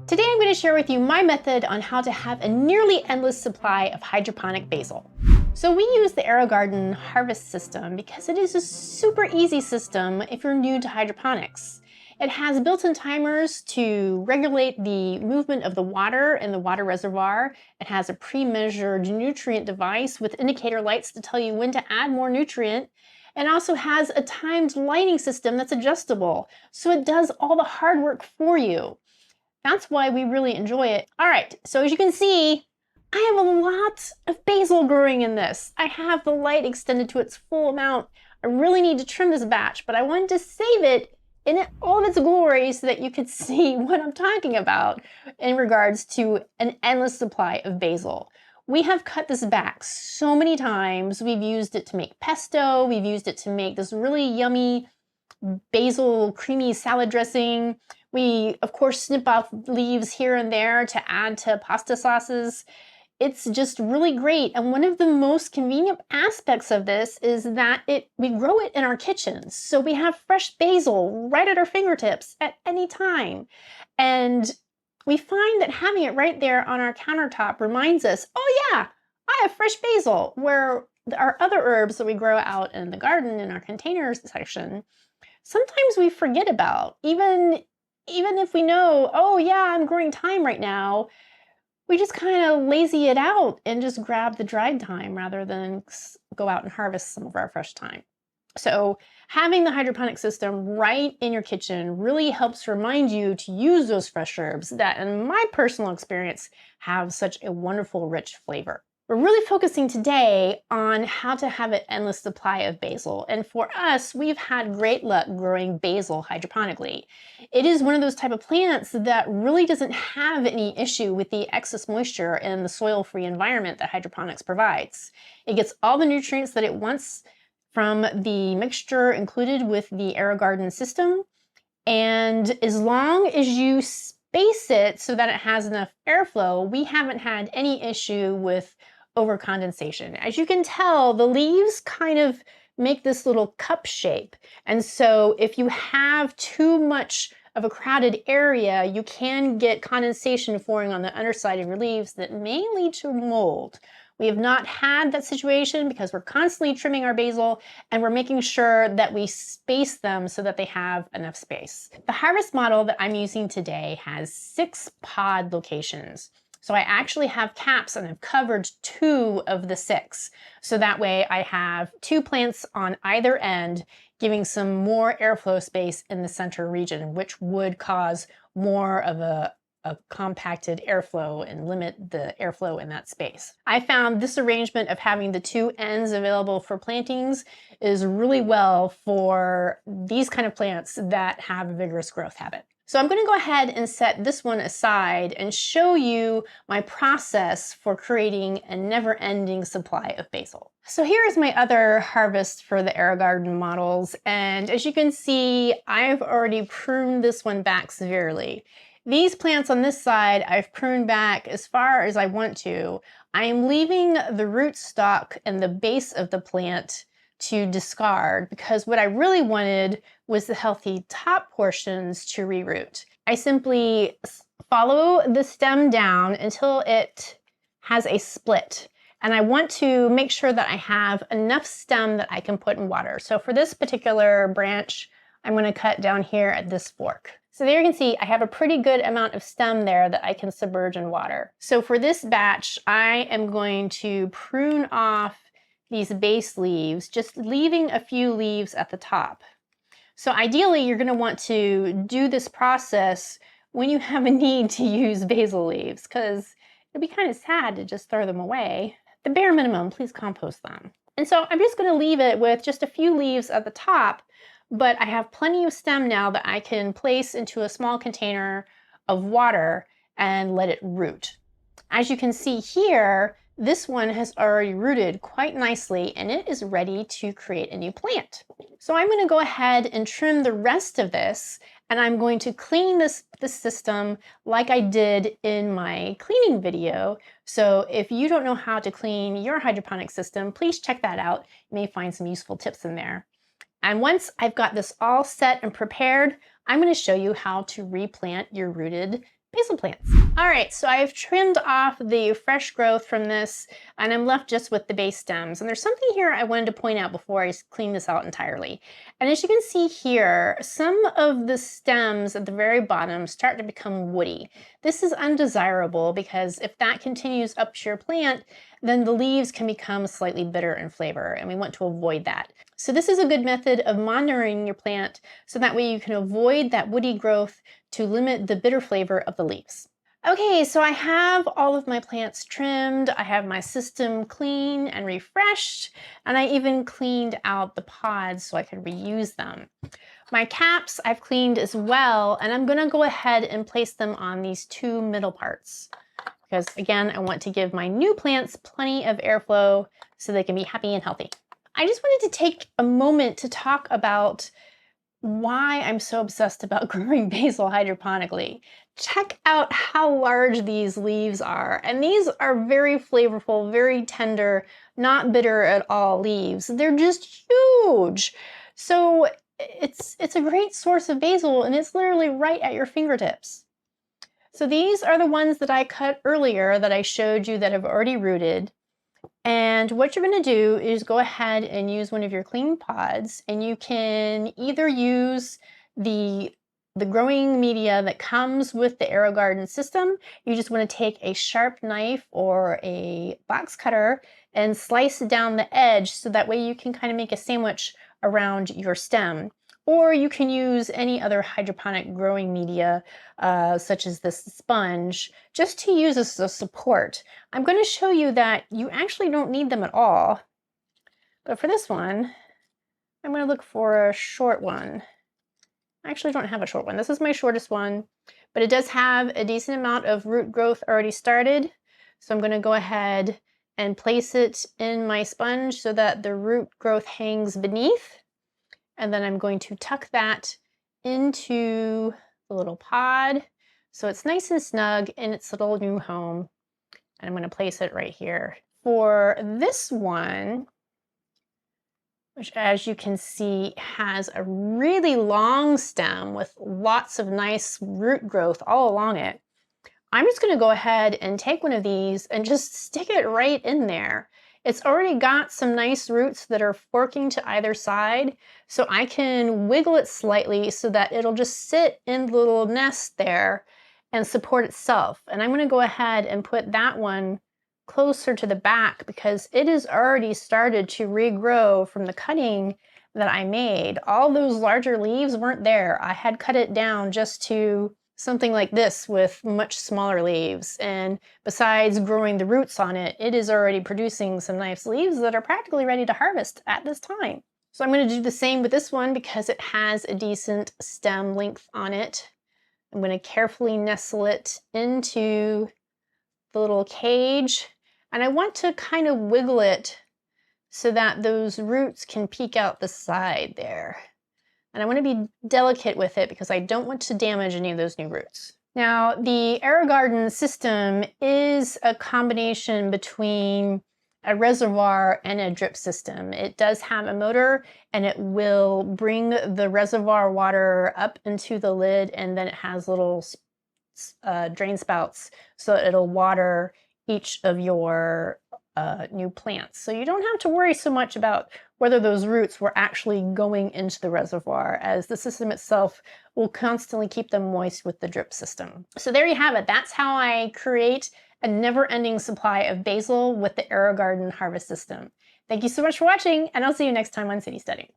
Today I'm going to share with you my method on how to have a nearly endless supply of hydroponic basil. So we use the AeroGarden harvest system because it is a super easy system if you're new to hydroponics. It has built-in timers to regulate the movement of the water in the water reservoir. It has a pre-measured nutrient device with indicator lights to tell you when to add more nutrient. It also has a timed lighting system that's adjustable, so it does all the hard work for you. That's why we really enjoy it. All right, so as you can see, I have a lot of basil growing in this. I have the light extended to its full amount. I really need to trim this batch, but I wanted to save it in all of its glory so that you could see what I'm talking about in regards to an endless supply of basil. We have cut this back so many times. We've used it to make pesto. We've used it to make this really yummy basil creamy salad dressing. We, of course, snip off leaves here and there to add to pasta sauces. It's just really great. And one of the most convenient aspects of this is that we grow it in our kitchens. So we have fresh basil right at our fingertips at any time. And we find that having it right there on our countertop reminds us, oh yeah, I have fresh basil, where our other herbs that we grow out in the garden in our containers section, sometimes we forget about. Even if we know, oh yeah, I'm growing thyme right now, we just kind of lazy it out and just grab the dried thyme rather than go out and harvest some of our fresh thyme. So having the hydroponic system right in your kitchen really helps remind you to use those fresh herbs that, in my personal experience, have such a wonderful, rich flavor. We're really focusing today on how to have an endless supply of basil. And for us, we've had great luck growing basil hydroponically. It is one of those type of plants that really doesn't have any issue with the excess moisture in the soil-free environment that hydroponics provides. It gets all the nutrients that it wants from the mixture included with the AeroGarden system. And as long as you space it so that it has enough airflow, we haven't had any issue with overcondensation. As you can tell, the leaves kind of make this little cup shape. And so if you have too much of a crowded area, you can get condensation forming on the underside of your leaves that may lead to mold. We have not had that situation because we're constantly trimming our basil and we're making sure that we space them so that they have enough space. The harvest model that I'm using today has 6 pod locations. So I actually have caps and I've covered 2 of the 6. So that way I have 2 plants on either end, giving some more airflow space in the center region, which would cause more of a compacted airflow and limit the airflow in that space. I found this arrangement of having the 2 ends available for plantings is really well for these kind of plants that have a vigorous growth habit. So I'm going to go ahead and set this one aside and show you my process for creating a never-ending supply of basil. So here is my other harvest for the AeroGarden models, and as you can see, I've already pruned this one back severely. These plants on this side, I've pruned back as far as I want to. I am leaving the rootstock and the base of the plant to discard because what I really wanted was the healthy top portions to reroot. I simply follow the stem down until it has a split. And I want to make sure that I have enough stem that I can put in water. So for this particular branch, I'm going to cut down here at this fork. So there you can see I have a pretty good amount of stem there that I can submerge in water. So for this batch, I am going to prune off these base leaves, just leaving a few leaves at the top. So ideally, you're going to want to do this process when you have a need to use basil leaves, because it'd be kind of sad to just throw them away. The bare minimum, please compost them. And so I'm just going to leave it with just a few leaves at the top, but I have plenty of stem now that I can place into a small container of water and let it root. As you can see here, this one has already rooted quite nicely and it is ready to create a new plant. So I'm going to go ahead and trim the rest of this, and I'm going to clean this system like I did in my cleaning video. So if you don't know how to clean your hydroponic system, please check that out. You may find some useful tips in there. And once I've got this all set and prepared, I'm going to show you how to replant your rooted basil plants. All right, so I've trimmed off the fresh growth from this, and I'm left just with the base stems. And there's something here I wanted to point out before I clean this out entirely. And as you can see here, some of the stems at the very bottom start to become woody. This is undesirable because if that continues up to your plant, then the leaves can become slightly bitter in flavor, and we want to avoid that. So this is a good method of monitoring your plant so that way you can avoid that woody growth to limit the bitter flavor of the leaves. Okay, so I have all of my plants trimmed, I have my system clean and refreshed, and I even cleaned out the pods so I could reuse them. My caps I've cleaned as well, and I'm gonna go ahead and place them on these two middle parts because again, I want to give my new plants plenty of airflow so they can be happy and healthy. I just wanted to take a moment to talk about why I'm so obsessed about growing basil hydroponically. Check out how large these leaves are. And these are very flavorful, very tender, not bitter at all leaves. They're just huge. So it's a great source of basil, and it's literally right at your fingertips. So these are the ones that I cut earlier that I showed you that have already rooted. And what you're going to do is go ahead and use one of your clean pods, and you can either use the growing media that comes with the AeroGarden system. You just want to take a sharp knife or a box cutter and slice down the edge so that way you can kind of make a sandwich around your stem. Or you can use any other hydroponic growing media, such as this sponge, just to use as a support. I'm going to show you that you actually don't need them at all. But for this one, I'm going to look for a short one. I actually don't have a short one. This is my shortest one, but it does have a decent amount of root growth already started. So I'm going to go ahead and place it in my sponge so that the root growth hangs beneath. And then I'm going to tuck that into the little pod so it's nice and snug in its little new home. And I'm going to place it right here. For this one, which as you can see has a really long stem with lots of nice root growth all along it, I'm just going to go ahead and take one of these and just stick it right in there. It's already got some nice roots that are forking to either side, so I can wiggle it slightly so that it'll just sit in the little nest there and support itself. And I'm going to go ahead and put that one closer to the back because it has already started to regrow from the cutting that I made. All those larger leaves weren't there. I had cut it down just to something like this with much smaller leaves, and besides growing the roots on it, it is already producing some nice leaves that are practically ready to harvest at this time. So I'm going to do the same with this one because it has a decent stem length on it. I'm going to carefully nestle it into the little cage, and I want to kind of wiggle it so that those roots can peek out the side there. And I want to be delicate with it because I don't want to damage any of those new roots. Now, the AeroGarden system is a combination between a reservoir and a drip system. It does have a motor, and it will bring the reservoir water up into the lid, and then it has little drain spouts so it'll water each of your new plants. So you don't have to worry so much about whether those roots were actually going into the reservoir, as the system itself will constantly keep them moist with the drip system. So there you have it. That's how I create a never-ending supply of basil with the AeroGarden harvest system. Thank you so much for watching, and I'll see you next time on City Steading.